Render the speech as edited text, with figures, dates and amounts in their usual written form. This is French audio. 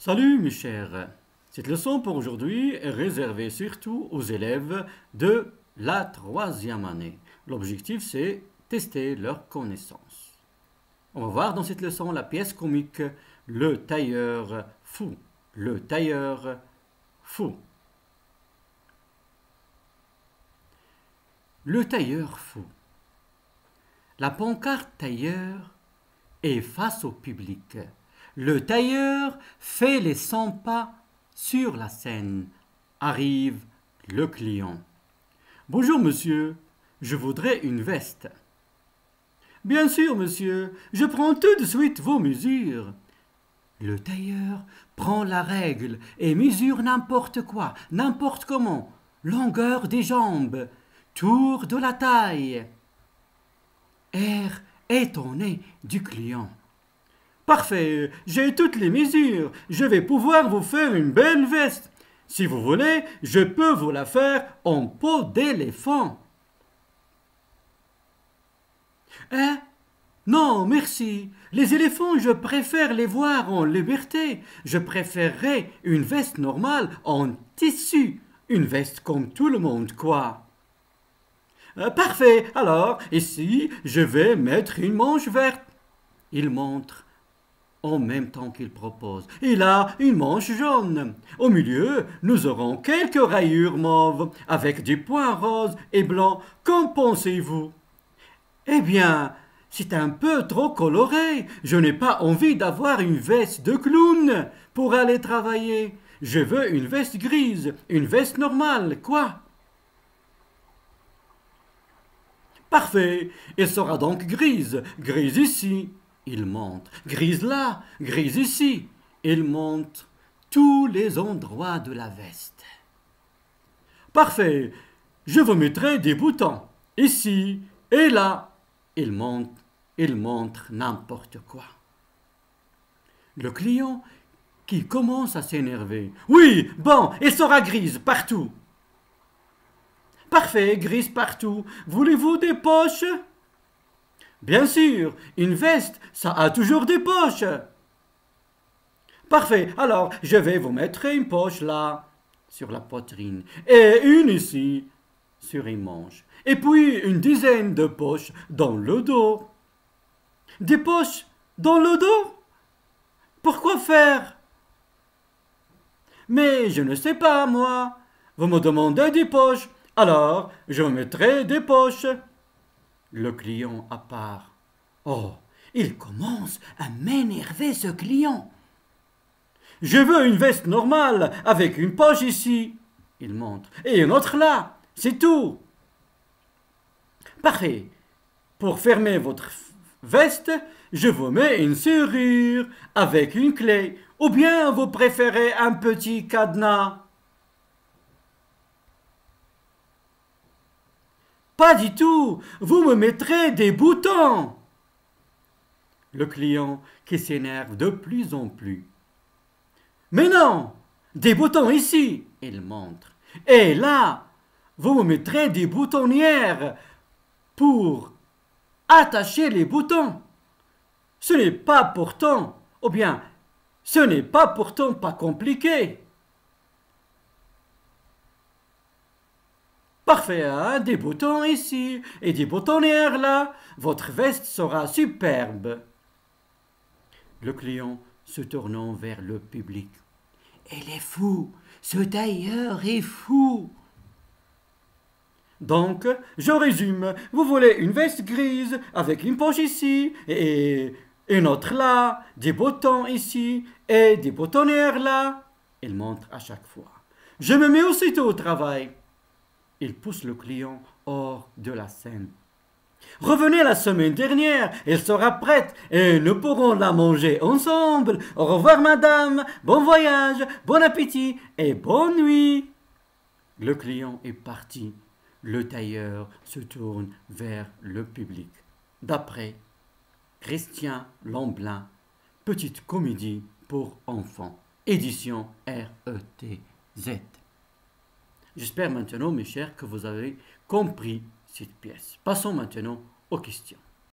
Salut mes chers, cette leçon pour aujourd'hui est réservée surtout aux élèves de la troisième année. L'objectif c'est tester leurs connaissances. On va voir dans cette leçon la pièce comique Le tailleur fou. Le tailleur fou. Le tailleur fou. La pancarte tailleur est face au public. Le tailleur fait les 100 pas sur la scène. Arrive le client. Bonjour monsieur, je voudrais une veste. Bien sûr monsieur, je prends tout de suite vos mesures. Le tailleur prend la règle et mesure n'importe quoi, n'importe comment. Longueur des jambes, tour de la taille. Air étonné du client. Parfait, j'ai toutes les mesures. Je vais pouvoir vous faire une belle veste. Si vous voulez, je peux vous la faire en peau d'éléphant. Hein? Non, merci. Les éléphants, je préfère les voir en liberté. Je préférerais une veste normale en tissu. Une veste comme tout le monde, quoi. Parfait. Alors, ici, je vais mettre une manche verte. Il montre en même temps qu'il propose. Il a une manche jaune. Au milieu, nous aurons quelques rayures mauves avec des points roses et blancs. Qu'en pensez-vous? Eh bien, c'est un peu trop coloré. Je n'ai pas envie d'avoir une veste de clown pour aller travailler. Je veux une veste grise, une veste normale, quoi. Parfait, elle sera donc grise. Grise ici. Il montre. Grise là, grise ici. Il montre tous les endroits de la veste. Parfait. Je vous mettrai des boutons. Ici et là. Il montre n'importe quoi. Le client qui commence à s'énerver. Oui, bon, elle sera grise partout. Parfait, grise partout. Voulez-vous des poches? Bien sûr, une veste, ça a toujours des poches. Parfait, alors je vais vous mettre une poche là, sur la poitrine, et une ici, sur une manche, et puis une dizaine de poches dans le dos. Des poches dans le dos? Pourquoi faire? Mais je ne sais pas, moi. Vous me demandez des poches, alors je vous mettrai des poches. Le client à part. Oh, il commence à m'énerver ce client. Je veux une veste normale avec une poche ici. Il montre. Et une autre là. C'est tout. Parfait. Pour fermer votre veste, je vous mets une serrure avec une clé. Ou bien vous préférez un petit cadenas. Pas du tout. Vous me mettrez des boutons. Le client qui s'énerve de plus en plus. Mais non, des boutons ici, il montre. Et là, vous me mettrez des boutonnières pour attacher les boutons. Ce n'est pas pourtant, ou bien, ce n'est pas pourtant pas compliqué. Parfait, hein? Des boutons ici et des boutonnières là. Votre veste sera superbe. Le client se tournant vers le public. Il est fou, ce tailleur est fou. Donc, je résume, vous voulez une veste grise avec une poche ici et une autre là, des boutons ici et des boutonnières là. Il montre à chaque fois. Je me mets aussitôt au travail. Il pousse le client hors de la scène. Revenez la semaine dernière, elle sera prête et nous pourrons la manger ensemble. Au revoir madame, bon voyage, bon appétit et bonne nuit. Le client est parti. Le tailleur se tourne vers le public. D'après Christian Lamblin, petite comédie pour enfants, édition RETZ. J'espère maintenant, mes chers, que vous avez compris cette pièce. Passons maintenant aux questions.